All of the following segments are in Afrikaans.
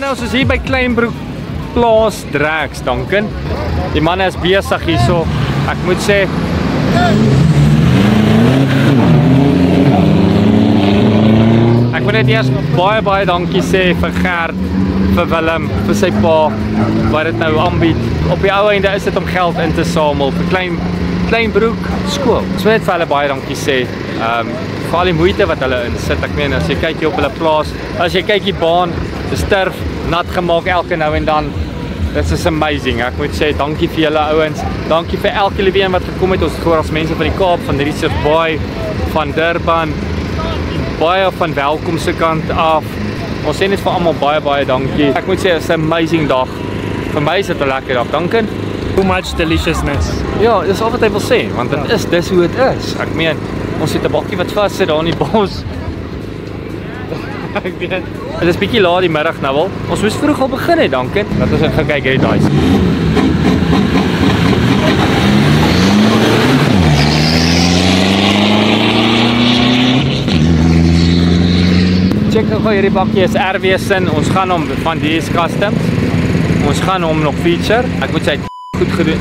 Manne, ons is hier by Kleinbroek Plaas Drags, Duncan. Die manne is besig hierso. Ek moet sê ek moet net eers baie dankie sê vir Gert, vir Willem, vir sy pa wat dit nou aanbied. Op die ou einde is dit om geld in te samel vir Kleinbroek skool. Ons wil net vir hulle baie dankie sê. Vir al die moeite wat hulle insit. Ek meen, as jy kyk hier op hulle plaas, as jy kyk die baan, is turf nat gemaak elke nou en dan. This is amazing. Ek moet sê dankie vir julle ouens. Dankie vir elke liewe wat gekom het. Ons het gehoor as mense van die Kaap, van Richards Bay, van Durban, baie van welkom se kant af. Ons sê net vir almal baie dankie. Ek moet sê dit is 'n amazing dag. Vir my is dit 'n lekker dag. Duncan. Too much deliciousness. Ja, dis al wat hy wil sê, want dit is dis hoe dit is. Ek meen, ons het 'n bakkie wat vas sit daar in die bos. Ek weet. Dit is bietjie laat die middag nou al. Ons moes vroeg al begin het, Duncan. Laat ons gaan kyk hierdie daai. Check gou hierdie bakkie is RW Sin. Ons gaan hom van DS Customs. Ons gaan hom nog feature. Ek moet sê hy het goed gedoen.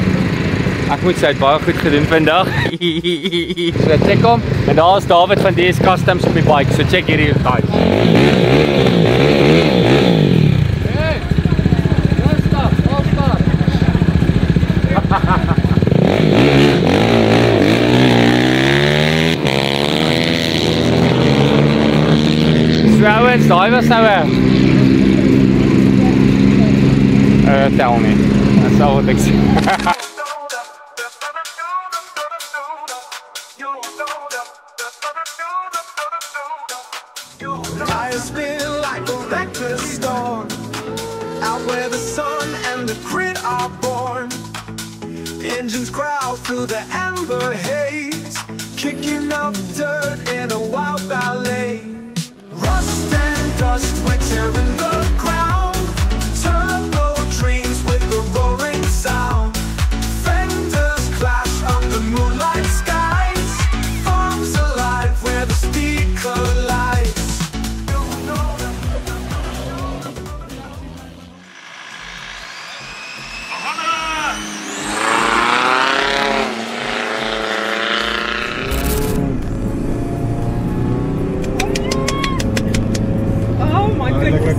Ek moet sê hy het baie goed gedoen vandag. So check hom. En daar is David van DS Customs op die bike. So check hierdie daai. Hey! Stop. Trouwens, daai was nou tel nie. That's all what ek sê. Tires spin like a record store, out where the sun and the grid are born. Engines growl through the amber haze, kicking up dirt in a wild ballet. Rust and dust, we're tearing the ground. Turbo dreams with the roaring sound. Fenders clash under moonlight skies. Farms alive where the speed collides. Oh my goodness.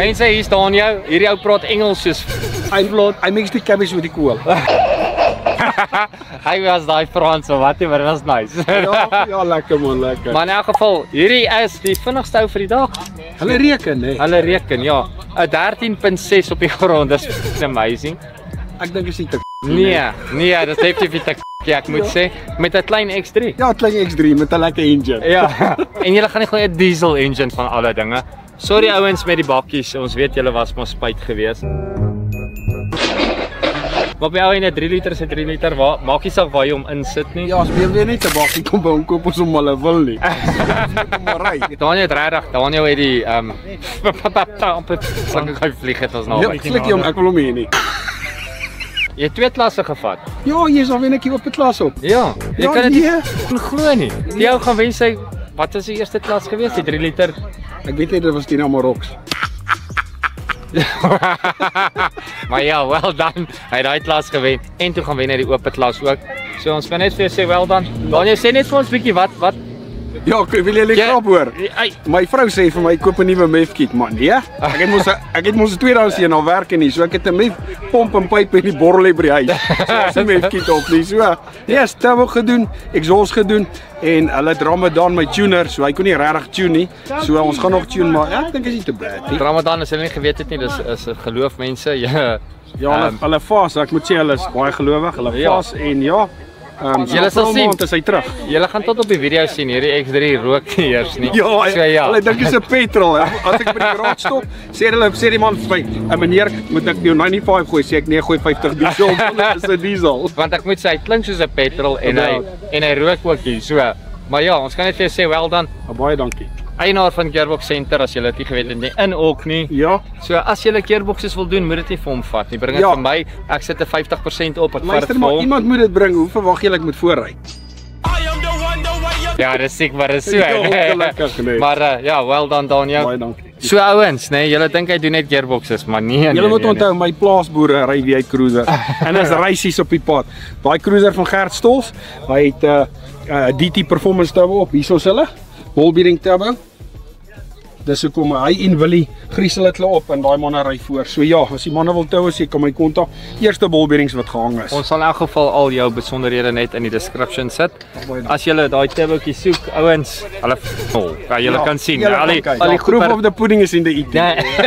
Mense, hier staan jou. Hierdie ou praat Engels soos I mix die cabbage met die kool. hy was daai Frans of whatever, dit was nice. ja, lekker man, lekker. Maar in elk geval, hierdie is die vinnigste ou vir die dag. Hulle reken, hè? Hulle reken, ja. 'n 13.6 op die grond, dis amazing. Ek dink is nie te Nee, dit is definitief te ek moet sê, met 'n klein X3. Ja, klein X3 met 'n lekker engine. Ja, en julle gaan nie glo 'n diesel engine van alle dinge. Sorry ouens met die bakkies, ons weet julle was maar spyt geweest. Maar by jou in 'n 3 liter is 'n 3 liter, maak nie saak waar jy hom insit nie. Ja, as BMW net 'n bakkie kom by hom koop ons hom hulle wil nie. Daniel het regtig, Daniel het die hy vlieg het ons nou. Ja, ek klik hom, ek wil hom hê nie. Jy het 2 klasse gevat. Ja, hier is alweer 'n keer op die klas op. Ja, jy kan dit nie glo nie. Die ou gaan wen sy Wat is die eerste klas geweest? Die 3 liter? Ek weet nie, dit was die Amarok. Maar ja, well done. Hy het daai klas gewen en toe gaan wen hy die oop klas ook. So ons kan net vir jou sê well done. Daniel, sê net vir ons bietjie wat Ja, wil jy 'n grap hoor? Ai, My vrou sê vir my koop 'n nuwe mefkit man. Ja? Ek het mos 'n tweedehands een al werk nie. So ek het 'n mef pomp en pyp en die borrel hier by die huis. So 'n mefkit op nie. So ja, turbo gedoen, exhaust gedoen en hulle het Ramadan my tuner, so hy kon nie regtig tune nie. So ons gaan nog tune maar ja, ek dink is nie te bad nie. Ramadan as hulle nie geweet het nie, dis is geloof mense. Ja. Ja, hulle vas, ek moet sê hulle is baie gelowig. Hulle Ja. vas en ja, Julle sal sien. Is hy terug. Julle gaan tot op die video sien hierdie X3 rook nie eers nie. Ja, so, ja. hulle dink dis 'n petrol. Hè. As ek by die garage stop, sê die man vir my, "Meneer, moet ek jou 95 gooi?" Sê ek, "Nee, gooi 50 diesel." Dit is 'n diesel. Want ek moet sê hy klink soos 'n petrol en hy rook ook hier. So, maar ja, ons kan net vir jou sê well done. Baie dankie. Eienaar van Gearbox Center as jy dit nie geweet het nie in Orkney. Ja. So as jy gearboxes wil doen, moet dit nie vir hom vat nie. Bring dit Ja. vir my. Ek sit 'n 50% op. Ek vat Luister dit maar, vir hom. iemand moet dit bring. Hoe verwag jy ek moet voorry? Ja, dis seker maar is so. Ja, ongelukkig, nee. Maar ja, well done Daniel. Baie dankie. So ouens, nee, julle dink hy doen net gearboxes, maar nee. Julle moet onthou my plaasboere ry V8 cruiser. En daar's reisies op die pad. Daai cruiser van Gert Stols, hy het DT Performance turbo op. Hierso's hulle. Ball bearing turbo. Dis hoekom hy en Willie griesel dit hulle op en daai manne ry voor. So ja, as die manne wil toue, jy kan my kontak. Eerste ball bearings wat gehang is. Ons sal in elk geval al jou besonderhede net in die description sit. As jy daai turbootjie soek, ouens, hulle ja, julle kan sien. Al die groep of the pudding is in the eating. Nee.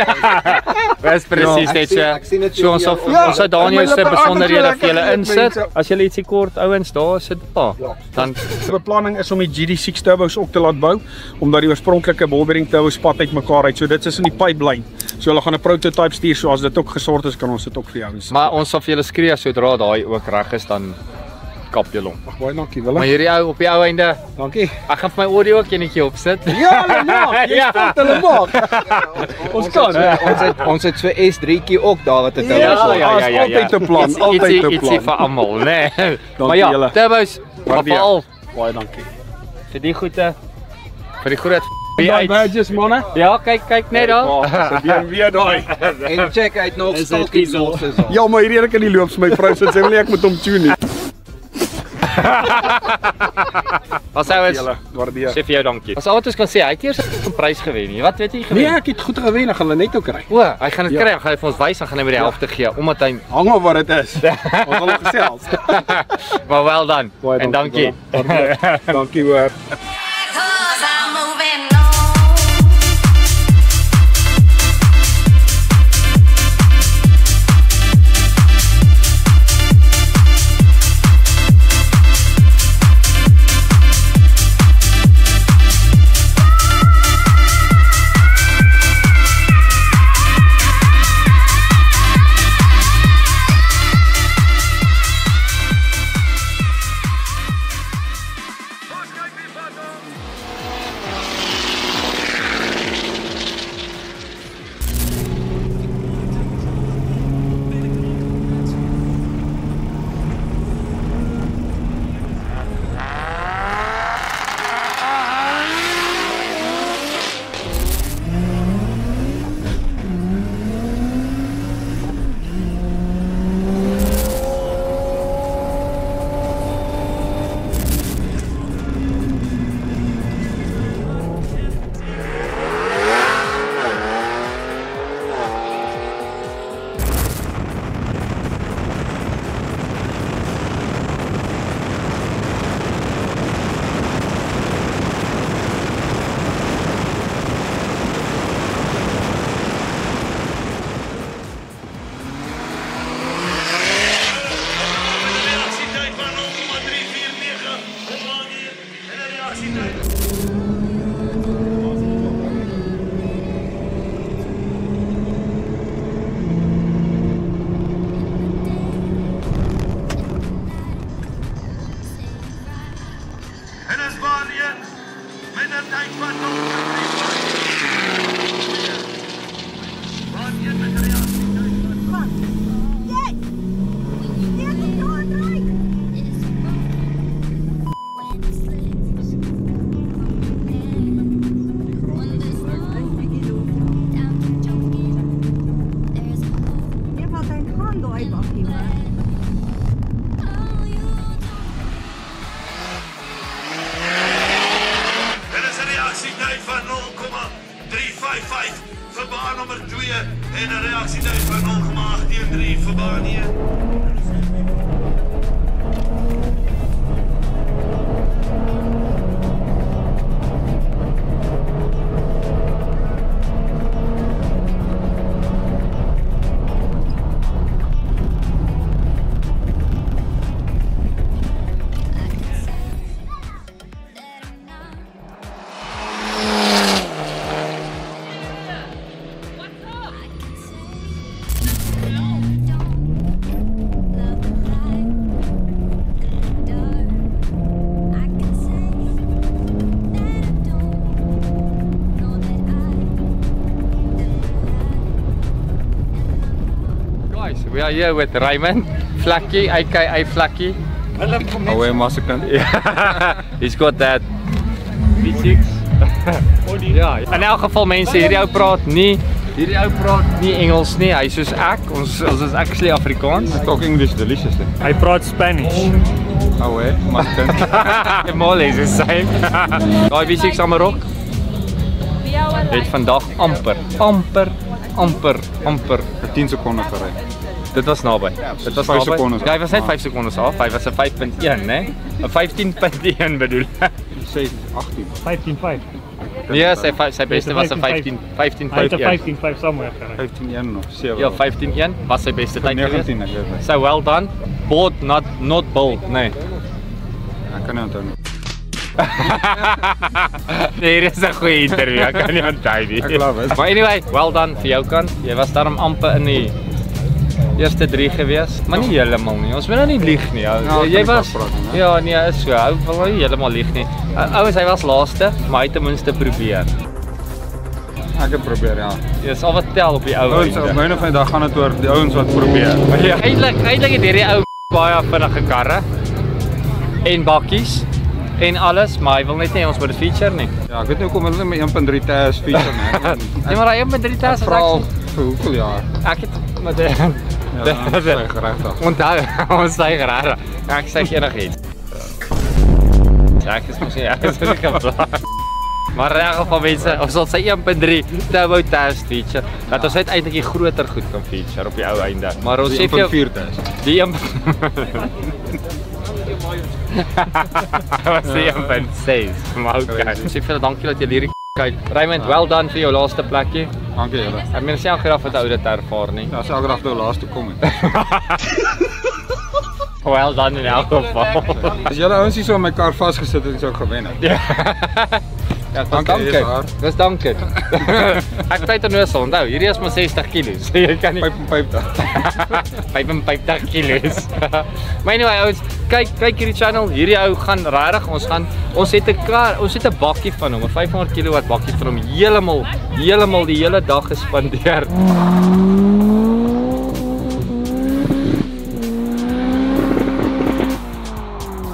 Dis presies dit so. So ons sal Daniel se my besonderhede vir julle lekker insit. mense. As julle ietsie kort ouens, daar sit pa. Dan Die beplanning is om die GD6 turbos ook te laat bou, omdat die oorspronklike ball bearing turbos spat uitmekaar uit. So dit is in die pipeline. So hulle gaan 'n prototype stuur, so as dit ook gesort is, kan ons dit ook vir jou insit. maar ons sal vir julle skree sodra daai ook reg is, dan kap julle hom. Baie dankie Maar Willem. hierdie ou op die ou einde, Dankie. ek gaan vir my audio ook enetjie opsit. Ja, hulle maak. Jy spot hulle maak. Ons kan. Ons het so S3tjie ook daar wat dit Ja, altyd 'n plan, altyd 'n Ietsie plan. vir almal, né? Maar ja, julle. turbos, maar Waardeer. veral Baie dankie. vir die goeie vir die groot Daai V8. badges manne. Ja, kyk net daar. Weer daai. En check uit nog stalkie losses. Ja, maar hierdie kan nie loop vir my vrou sê wil nie ek moet hom tune nie. Wat sou ons Julle, waardeer. sê vir jou dankie. Ons altyd kan sê hy het eers 'n prys gewen nie. Wat weet jy gewen? Nee, ek het goed gewen, ek gaan hulle net ook kry. O, hy gaan dit kry, hy gaan vir ons wys, dan gaan hy met die helfte gee omdat hy Hang af wat dit is. Ons gaan nog gesels. maar well done. Baie En dankie. Willem. Dankie hoor. Cause I'm moving on. En as waar jy met 'n tyd van We are here with Raymond Flacky, aka Flacky. Alweer massakant. He's got that V6. Ja, in elk geval mense, hierdie ou praat nie Engels nie. Hy soos ek, ons is actually Afrikaans. Talk English delicious. I brought Spanish. Alweer massakant. Molly is the same. Daai V6 Amarok het vandag amper 10 sekondes gery. Dit was naby. Dit was 5 naby. sekondes. Ja, hy was net 5 sekondes af. Hy was 'n 5.1, né? 'n 15.1 bedoel. 18. 15.5. Nee, sy beste was 'n 15.1. Hy het 15.5 somewhere gery. 15-1 of 7. Ja, 15.1 was sy beste tyd geweest. 19 ek weet. So well done. Bold, not bold, nee. Ek kan nie onthou nie. Nee, dit is 'n goeie interview. Ek kan nie onthou nie. Ek love it. Maar anyway, well done vir jou kant. Jy was daarom amper in die eerste 3 gewees, maar nie heeltemal nie. Ons moet nou nie lieg nie. Jy was ja, nee, is so. Ou wil nou nie heeltemal lieg nie. Ouens, hy was laaste, maar hy het ten minste probeer. Ek het probeer, ja. Dis al wat tel op die ou Ouens, op myne van die dag gaan dit oor die ouens wat probeer. Ja, eintlik het hierdie ou baie vinnige karre en bakkies en alles, maar hy wil net nie ons moet dit feature nie. Ja, ek weet nie hoekom hulle met 1.3 TS feature nie. Nee, maar hy 1.3 TS Vra al vir hoeveel jaar? Ek het met Ja, sy geregtig. onthou, ons sê regtig. Ek sê enigiets. Ja, ek is mos nie geplan. Maar in elk geval mense, ons sal sy 1.3 turbo test feature. Dat ons uiteindelik die groter goed kan feature op die ou einde. Maar ons sê vir jou 1.4 TS. die 1 was die 1.6. Maar okay. Sê vir julle dankie dat julle hierdie kyk. Raymond, well done vir jou laaste plekkie. Dankie julle. Ek meen sê elke dag wat ou dit ervaar nie. Ja, elke dag toe laaste kom het. Well done in elk geval. As julle ouens hier so in my kar vasgesit het, sou ek gewen het. Ja, Dankie, is waar. Dis dankie. Ek tyd nou so onthou, hierdie is maar 60 kg. Jy kan nie 55 kg. Maar anyway ouens, kyk hierdie channel. Hierdie ou gaan regtig, ons het 'n kar, ons het 'n bakkie van hom, 'n 500 kW bakkie van hom heeltemal die hele dag gespandeer.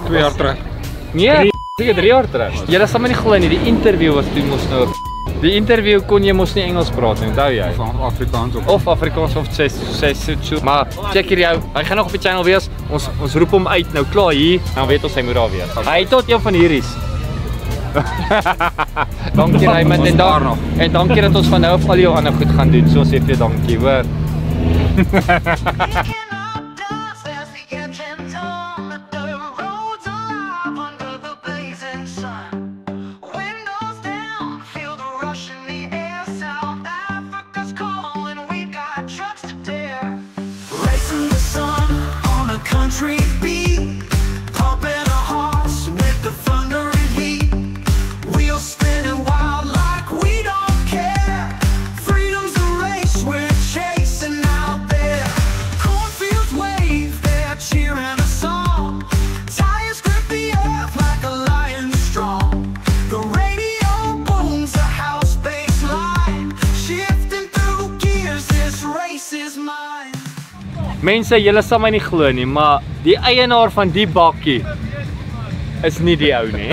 2 jaar terug. Nee, seker 3 jaar terug. Julle sal my nie glo nie, die interview was toe mos nou. Die interview kon jy mos nie Engels praat nie, onthou jy? Van Afrikaans ook. Of Afrikaans of so. Maar check hierdie ou, hy gaan nog op die channel wees. Ons roep hom uit nou klaar hier, dan weet ons hy moet daar wees. Hy tot een van hierdie's. Dankie Raymond en dankie dat ons van nou af al jou ander goed gaan doen. So sê vir dankie, hoor. Country beat, pumping our hearts with the thunder and heat. Wheels spinning wild like we don't care. Freedom's the race we're chasing out there. Cornfields wave, they're cheering us on. Tires grip the earth like a lion strong. The radio booms a house bass line. Shifting through gears, this race is mine. Mense, julle sal my nie glo nie, maar die eienaar van die bakkie is nie die ou nie.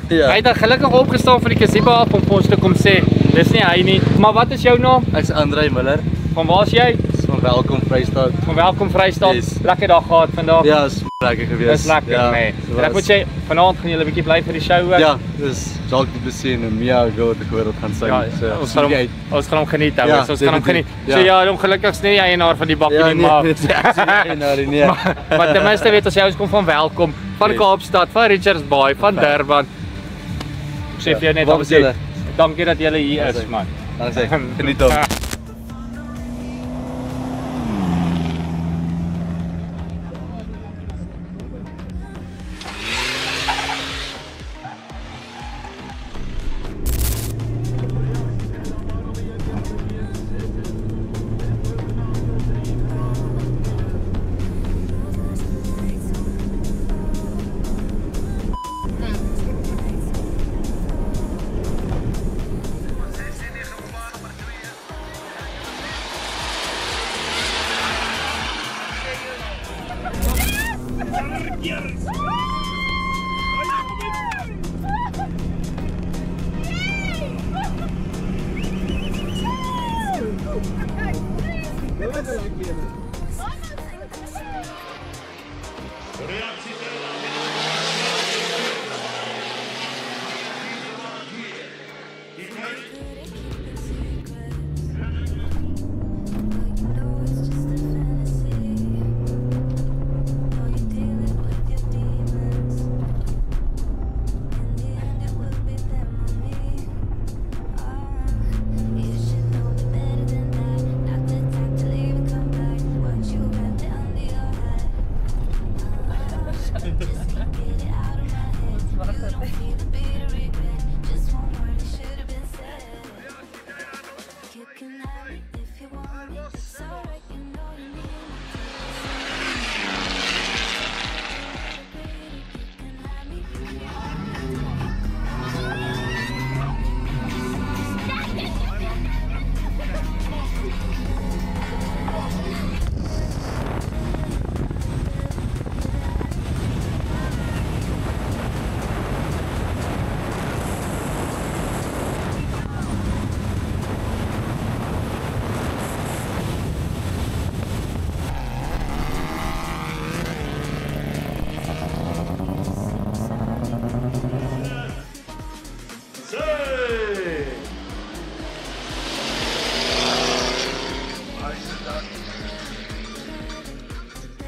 Ja. Hy het gelukkig opgestaan van die kasebo af om ons te kom sê, dis nie hy nie. Maar wat is jou naam? Ek's Andrei Miller. Van waar is jy? Van Welkom Vrystaat. Van Welkom Vrystaat. Yes. Lekker dag gehad vandag. Ja, Lekker geweest. Dis lekker, ja, nee. En ek moet sê, vanaand gaan julle 'n bietjie bly vir die show ook. Ja, dis Jacques du Plessis en Mia Gold ek hoor dit gaan sy. Ja, ons gaan hom geniet hou. Ja, Ons gaan hom geniet. definitief, So ja. ja, ongelukkig is nie die eienaar van die bakkie Ja, nie, nee, maar nee, nee. maar ten minste weet ons jy ons kom van Welkom, van Yes. Kaapstad, van Richards Bay, van Durban. Ek sê vir jou net Wat ons is julle? dankie dat julle hier is, man. Dan sê geniet hom.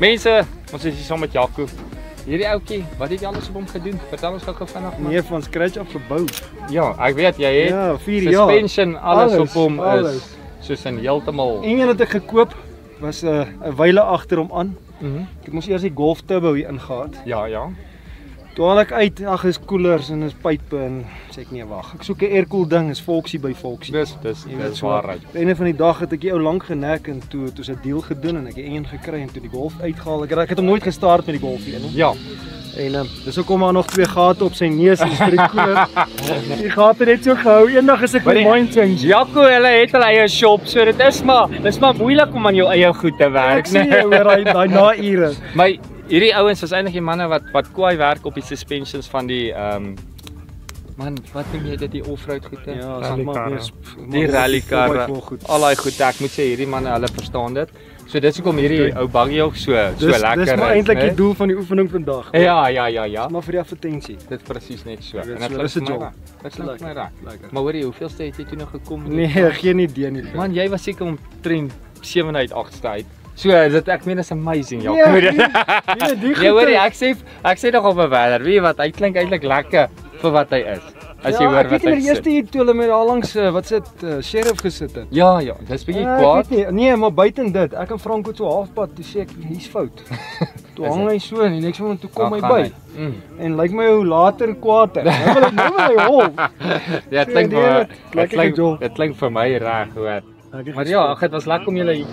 Mense, ons is hier saam met Jaco. Hierdie ouetjie, wat het jy alles op hom gedoen? Vertel ons gou vinnig man. Nee, van scratch af gebou. Ja, ek weet jy het Ja, 4 jaar. suspension alles op hom alles. is soos in heeltemal. Een het ek gekoop, was 'n wyle agter hom aan. Mhm. Ek het mos eers die Golf Turbo hier ingehaat. Ja, ja. Toe haal ek uit, ag is koelers en is pype en sê ek nee wag. Ek soek 'n aircool ding, is Volksie by Volksie. Dis Jy weet dis so, waarheid. Op 'n einde van die dag het ek die ou lank genek en toe het ons 'n deal gedoen en ek het een gekry en toe die Golf uitgehaal. Ek het hom nooit gestart met die Golf hier nie. Ja. En dis hoekom daar nog 2 gate op sy neus is vir die koeler. Die gate het net so gehou. Eendag is ek Maar met die- mind change. Jaco, hulle het hulle eie shop, so dit is maar moeilik om aan jou eie goed te werk, Ek sien jou oor daai na-ure. Maar hierdie ouens was eintlik die manne wat kwaai werk op die suspensions van die man, wat noem jy dit, die off-road goede? Ja, Rally maar karre. weer Die rallykarre. goed. Al daai goed, ek moet sê hierdie manne, hulle verstaan dit. So dis hoekom hierdie ou buggy ook so lekker is. Dis maar eintlik die doel van die oefening vandag. Ja. Maar vir die advertensie. Dit presies net so. Dit En is dit so, klink dis 'n vir my job. reg. Dit klink vir my reg. Lekker. Maar hoor jy, hoeveelste het jy toe nog gekom? Nee, geen idee nie. Man, jy was seker omtrent 7 uit 8ste uit. So, dit ek meen is amazing, ja. Nee, die Ja, hoor jy, ek sê nog op 'n verder. Weet jy wat, hy klink eintlik lekker vir wat hy is. As jy hoor ek wat weet hy nie die sê. eerste hier toe hulle met daar langs wat sit sheriff gesit het. Ja, dis bietjie Ek kwaad. weet nie, nee, maar buiten dit, ek en Franco het so halfpad toe sê ek hier's fout. Toe hang hy so en die next moment toe kom hy by. En lyk my hoe later kwaad. Nou wil hy hol. Ja, dit klink Nee, maar lekker job. dit klink vir my reg, hoor. Maar ja, ag dit was lekker om julle hier.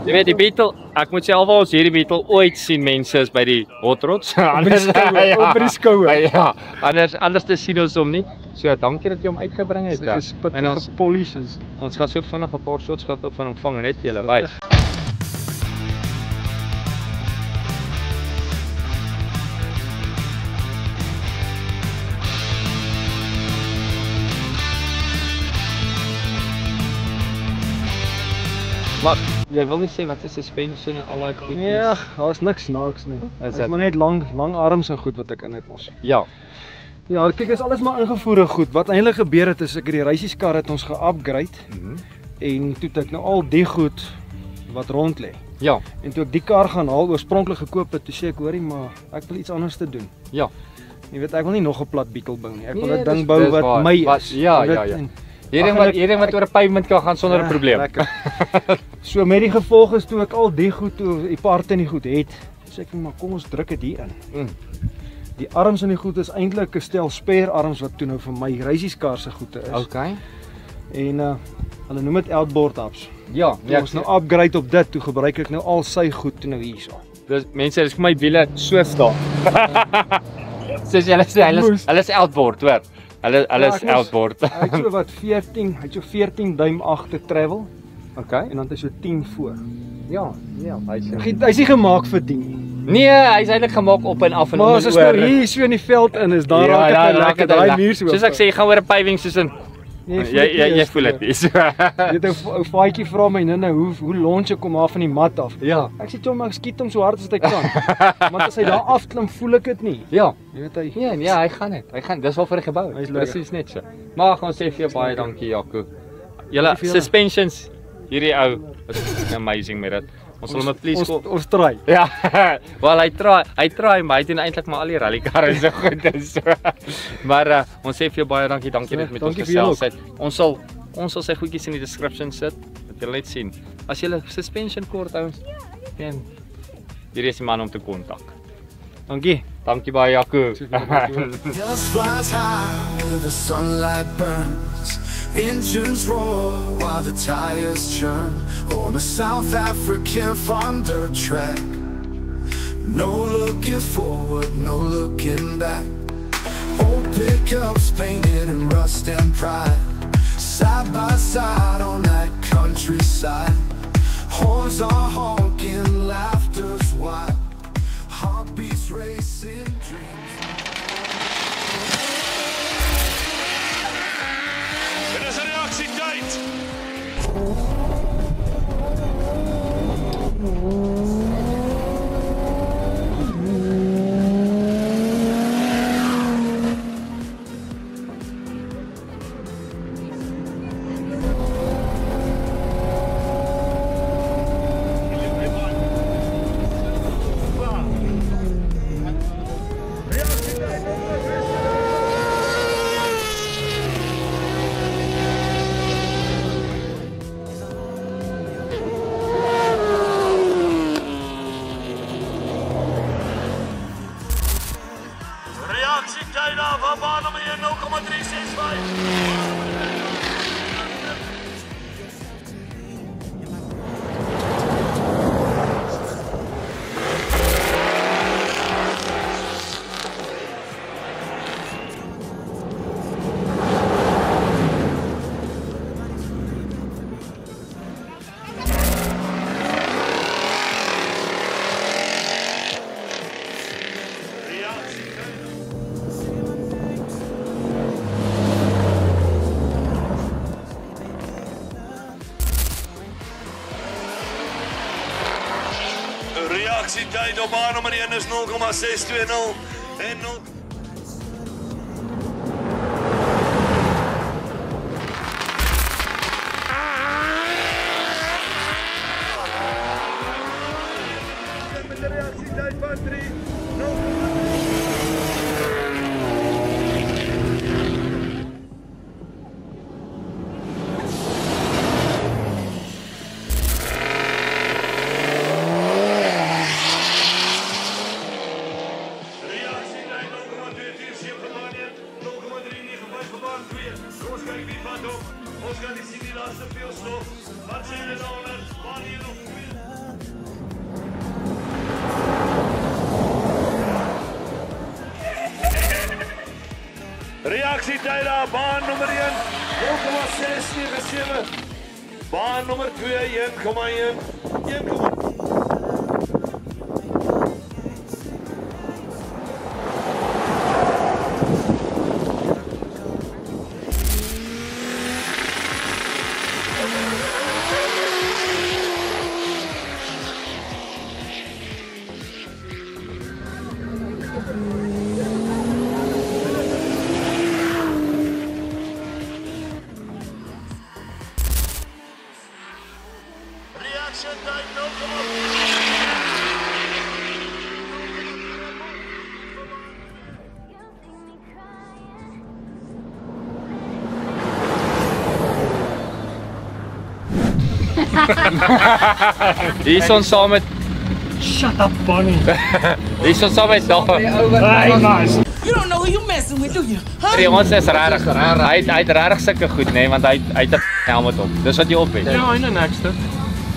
Jy weet die Beetle, ek moet sê alwaar ons hierdie Beetle ooit sien mense is by die Hot Rods. Op die skouer. Ja, anders te sien ons hom nie. So dankie dat jy hom uitgebring het. En ons polishes. Ons gaan so vinnig 'n paar shots gehad van hom vang net julle, bye. Maar Jy wil nie sê wat is suspension en al daai goed nie. Ja, daar's niks snaaks nie. Is Dit dit? maar net lang arms en goed wat ek in het mos. Ja. Ja, kyk, is alles maar ingevoerde goed. Wat eintlik gebeur het is ek het die reisieskar het ons ge-upgrade en toe het ek nou al die goed wat rond lê. Ja. En toe ek die kar gaan haal oorspronklik gekoop het, toe sê ek hoorie, maar ek wil iets anders te doen. Ja. Jy weet, ek wil nie nog 'n plat biekel bou nie. Ek wil 'n Nee, ding dis bou wat waar. my Wat- is. ja, Jy weet, ja, ja. en- Hierding wat oor 'n pavement kan gaan sonder 'n probleem. Lekker. So met die gevolg is toe ek al die goed, toe die parte nie goed het, sê ek maar kom ons druk dit hier in. Die arms in die goed is eintlik 'n stel spare arms wat toe nou vir my reisieskar se goede is. Okay. En hulle noem dit outboard hubs. Ja, Ja, ons nou upgrade op dit, toe gebruik ek nou al sy goed toe nou hierso. Dis mense, dis vir my wiele so staan. Soos julle sê, hulle is outboard, hoor. Hulle is outboard. Hy het so wat 14, hy het so 14 duim agter travel Okay. en dan het hy so 10 voor. Ja, hy's Hy's nie gemaak vir 10 nie. Nee, hy's eintlik gemaak op en af en Maar om as en ons nou oor. hier so in die veld in is, dan Ja, raak dan dit nou raak lekker dit daai lekker. muur so. Soos ek sê, jy gaan oor 'n paving soos in jy voel dit nie. So. Jy het 'n ou faadjie vra my nou hoe launch ek hom af van die mat af. Ja. Ek sê hom ek skiet hom so hard as wat ek kan. Want as hy daar afklim, voel ek dit nie. Ja. Jy weet hy. Nee, nee, hy gaan net. Hy gaan. Dis waarvoor hy gebou Hy's is. lekker. Presies net so. Maar ons sê vir jou baie dankie, Jaco. Julle Dankie vir julle. suspensions, hierdie ou is amazing met dit. Ons wil hom please Ons try. Ja. Wel hy try, maar hy doen eintlik maar al die rallykarre so goed is. So. Maar ons sê vir jou baie dankie dat jy dit met ons dankie vir julle gesels het. Ons sal sy goedjies in die description sit dat julle net sien. As jy 'n suspension kort ouens, dan hierdie is die man om te kontak. Dankie. Dankie baie Jaco. Just flies high where the sunlight burns. Engines roar while the tires churn on a South African farm dirt track. No looking forward, no looking back. Old pickups painted in rust and pride, side by side on that countryside. Horns are honking, laughter's wild, heartbeats racing, dreams. Dit is 'n reaksietyd. Reaksietyd af van baan nommer 1 0,365. Reaksietyd op baan nommer 1 is 0,620 en 0. Met de reaksietyd van 3 Ons gaan die sien die laaste veel stof. Wat sê julle daaroor? Waar hier nog? Reaksietyd aan baan nommer 1 0,697. Baan nommer 2 1,1 1,1 1,1 Reaction time, no, come on. Hier is ons saam met Shut up, Bonnie. hier is ons saam met Dogge. Hey, nice. You don't know who you messing with, do you? Huh? Ons is regtig. Hy het regtig sulke goed, nê, want hy het 'n helm op. Dis wat jy op het. Ja, en 'n nekste.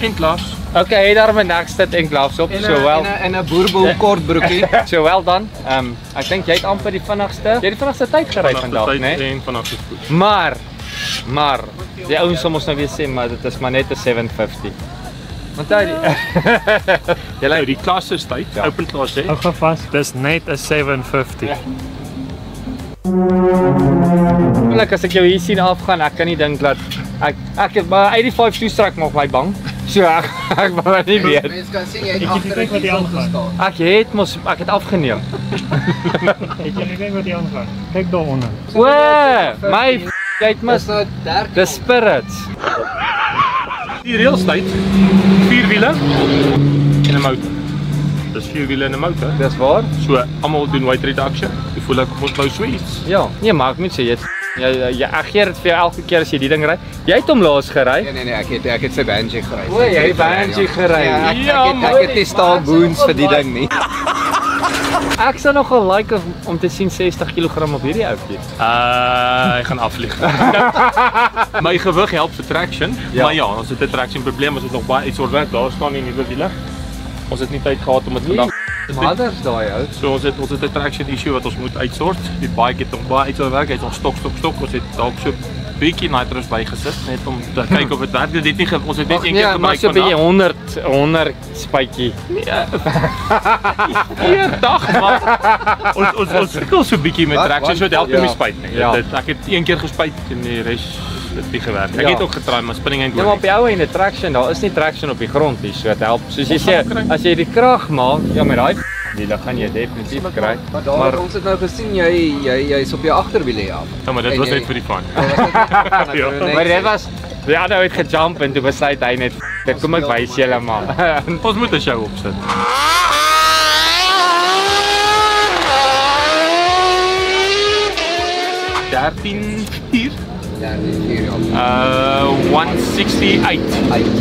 En klas. Okay, hy het daar 'n nekstit en gloves op. Sowel. En 'n boerbol kort broekie. So wel dan. Ek dink jy het amper die vinnigste. Jy het die vinnigste tyd gery vandag, nê? En vanaf se spoed. Maar die ouens sal ons nou weer sê, maar dit is maar net 'n 750. Want hy Nou, die klas is tyd. Ja. Open klas hè. Hou gou vas. Dis net 'n 750. Like as ek jou hier sien afgaan, ek kan nie dink dat ek het maar 85 toestrak maak my bang. So ek wou nie weet. Mense kan sien jy het Ek agter kyk wat die aangaan. Ek het afgeneem. Het jy kyk wat die aangaan? Kyk daaronder. O, my jy het mis. Dis nou 30. The spirits. Die reëls tyd. 4 wiele en 'n motor. Dis 4 wiele en 'n motor. Dis waar? So almal doen weight reduction. Ek voel ek ons nou so iets. Ja. Nee, maar ek moet sê ek gee dit vir jou elke keer as jy die ding ry. Jy het hom laas gery. Nee, ek het sy Banshee gery. O, jy het Banshee gery. Ja, ek het nie staal boons vir die ding nie. Ek sou nogal like om te sien 60 kg op hierdie ouetjie. Hy gaan afvlieg. My gewig help vir traction, maar ja, ons het 'n traction probleem, ons het nog baie iets oor werk. Daar staan nie nuwe wiele. Ons het nie tyd gehad om dit vandag te doen. Mothers daai ou. So ons het 'n traction issue wat ons moet uitsort. Die bike het nog baie iets oor werk. Hy het nog stok. Ons het dalk so bietjie nitrous bygesit net om te kyk of dit werk. Dit het nie ons het net een keer maar gebruik so 'n bietjie 100 spuitjie. Dag maar ons sukkel so 'n bietjie met traction, so dit help nie met spuit nie. Ja. Ek het een keer gespuit en die res het nie gewerk. Ek het ook getry maar spinning end Ja, maar op die ou en die traction, daar is nie traction op die grond nie, so dit help. Soos jy sê, as jy die krag maak, ja met daai wiele gaan jy definitief kry. Maar ons het nou gesien jy's op jou agterwiele af. Ja, maar dit was net vir die fun. Maar dit was die ander het gejump en toe besluit hy net kom ek wys julle maar. Ons moet 'n show opsit. Ja, die hier 168.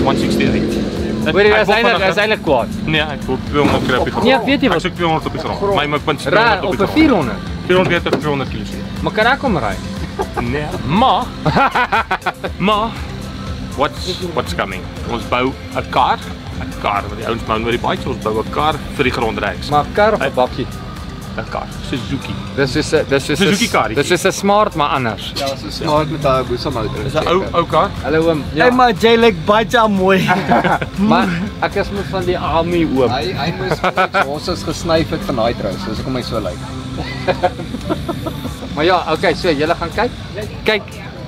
168. Hoor jy, is eintlik kwaad. Nee, ek wil 200 kry op die grond. Nee, weet jy wat? Ek soek 200 op die grond. My punt is 200 Raar, op op die 'n grond. 400. 400 meter 200 kg. Maar kan ek hom ry? Nee, maar what's coming? Ons bou 'n kar wat die ouens bou met die bikes, ons bou 'n kar vir die grondreeks. Maar kar of 'n bakkie? 'n kar, Suzuki. Dis is Suzuki kar. Dis is 'n smart maar anders. Ja, so smart met daai boeselmotor. Dis 'n ou kar. Hallo oom. Hey, maar jy lyk baie mooi. Maar ek is met van die army oom. Hy moes ons is gesnyf het van nitro, soos ek hom so lyk. Maar ja, okay, so julle gaan kyk. Kyk,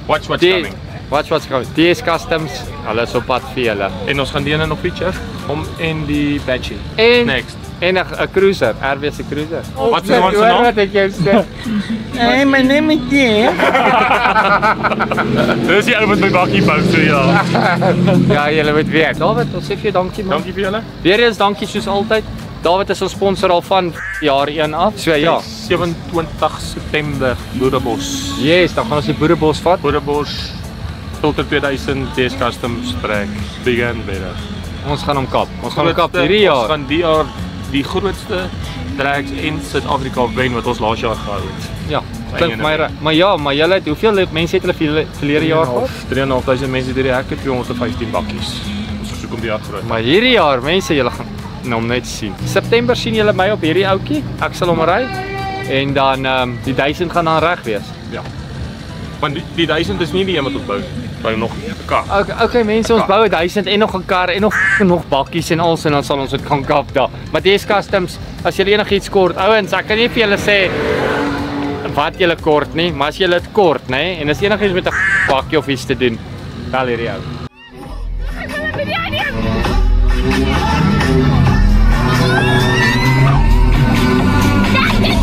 Watch what's coming. what's coming. DS Customs, hulle is op pad vir julle. En ons gaan die ene nog feature om en die Banshee. En Next. En 'n cruiser, RW se cruiser. Wat is ons naam? Wat ek jou sê. Hey, my name is Jay. Dis die ou met my bakkie bou, so ja. Ja, julle moet weet. David, ons sê vir jou dankie man. Dankie vir julle. Weer eens dankie soos altyd. David is ons sponsor al van jaar 1 af. So ja. 27 September Boerebos. Yes, dan gaan ons die Boerebos vat. Boerebos Filter 2000 DS Customs trek bigger and better. Ons gaan hom kap. Ons gaan hom kap hierdie Ons jaar. gaan die jaar die grootste tracks in Suid-Afrika wen wat ons laas jaar gehou het. Ja, klink my reg. Maar ja, maar julle het hoeveel mense het hulle verlede jaar gehad? 3.500 mense deur die hekke, 215 bakkies. Ons soek om die jaar groot. Maar hierdie jaar, mense, julle gaan hom net sien. September sien julle my op hierdie ouetjie. Ek sal hom ry en dan die 1000 gaan dan reg wees. Ja. Want die 1000 is nie die een wat ons bou. Bou nog 'n kar. Okay mense, ons bou 1000 en nog 'n kar en nog bakkies en alles en dan sal ons dit kan kap daar. Maar DS Customs, as julle enigiets kort, ouens, ek kan nie vir julle sê wat julle kort nie, maar as julle dit kort, nê, en as enigiets met 'n bakkie of iets te doen, bel hierdie ou. That's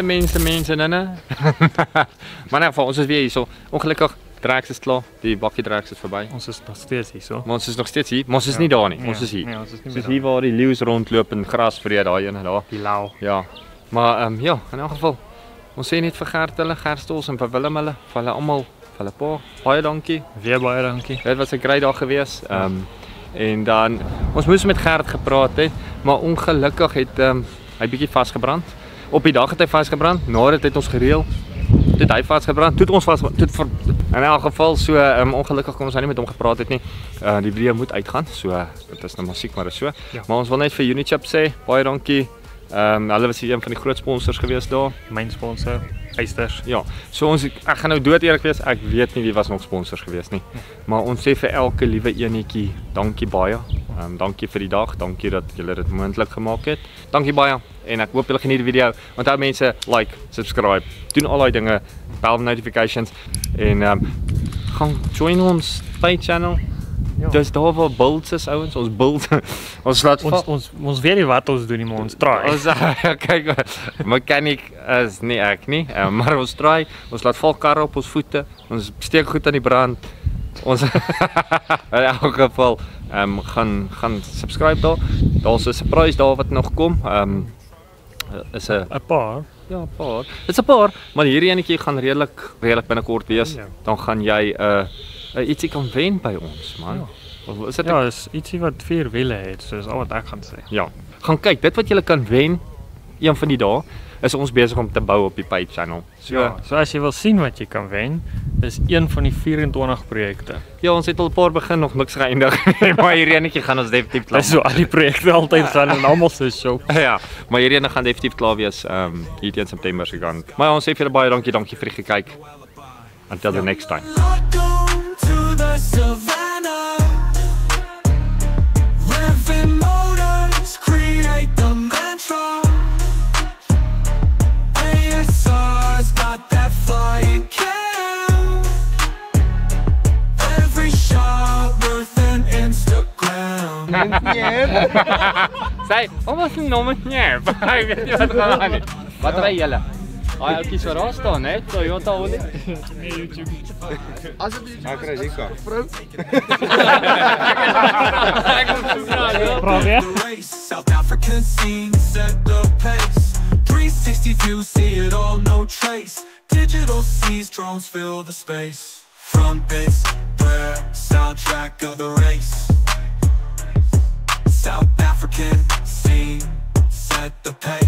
Mense, nee. Maar in geval, ons is weer hier so. Ongelukkig, Drax is klaar. Die bakkie Drax is verby. Ons is nog steeds hier so. Maar ons is nog steeds hier, maar ons is nie daar nie. Ons is hier. Nee, ons is nie Soos hier waar die leeu's rondloop en gras vreet daai ene daar. Die lau. Ja. Maar ja, in elk geval. Ons sê net vir Gert hulle, Gerstols en vir Willem hulle, vir hulle almal, vir hulle pa. Baie dankie. Weer baie dankie. Dit was 'n great dag gewees. En dan ons moes met Gert gepraat het, maar ongelukkig het hy bietjie vasgebrand. Op die dag het hy vasgebrand, nadat het ons gereël. Toe hy vasgebrand, toe ons in elk geval so ongelukkig kon ons nie met hom gepraat het nie. Die video moet uitgaan. So dit is nou musiek maar so. Ja. Maar ons wil net vir Unichip sê baie dankie. Hulle was een van die groot sponsors gewees daar. Myn sponsor, Eisters. Ja. So ek gaan nou dood eerlik wees, ek weet nie wie was nog sponsors gewees nie. Maar ons sê vir elke liewe enetjie, dankie baie. Dankie vir die dag, dankie dat julle dit moontlik gemaak het. Dankie baie en ek hoop julle geniet die video. Onthou mense, like, subscribe, doen al daai dinge, bel notifications en gaan join ons page channel. Ja. Dis daar waar builds is ouens, ons build. Ons laat ons weet nie wat ons doen nie, maar ons try. Ons kyk, mechanic is nie ek nie, maar ons try. Ons laat val karre op ons voete. Ons steek goed aan die brand. Ons in elk geval gaan subscribe daar. Daar's 'n surprise daar wat nog kom. Is 'n paar. Ja, 'n paar. Dit's 'n paar, maar hierdie enetjie gaan redelik binnekort wees. Ja. Dan gaan jy ietsie kan wen by ons, man. Ja, is dit is ietsie wat 4 wiele het, so is al wat ek gaan sê. Ja. Gaan kyk, dit wat jy kan wen een van die dae is ons besig om te bou op die Page channel. So ja, so as jy wil sien wat jy kan wen, is een van die 24 projekte. Ja, ons het al 'n paar begin, nog niks geëindig. Maar hierdie enetjie gaan ons definitief klaar. Dis so al die projekte altyd gaan en almal so show. Ja, maar hierdie ene gaan definitief klaar wees hier teen September se kant. Maar ja, ons sê vir julle baie dankie vir die gekyk. Until the next time. To the savannah, revving motors create the mantra. ASR's got that flying cam. Every shot worth an Instagram. Sê, wat 'n nommer nie. Ek weet nie wat gaan aan nie. Wat ry julle? Ai, ouetjie so daar staan, hè? Toyota Audi. Nee, YouTube. Ek kry dit kan. South African scene set the pace. 360 views, see it all, no trace. Digital seas, drones fill the space. Front base, where soundtrack of the race. South African scene set the pace.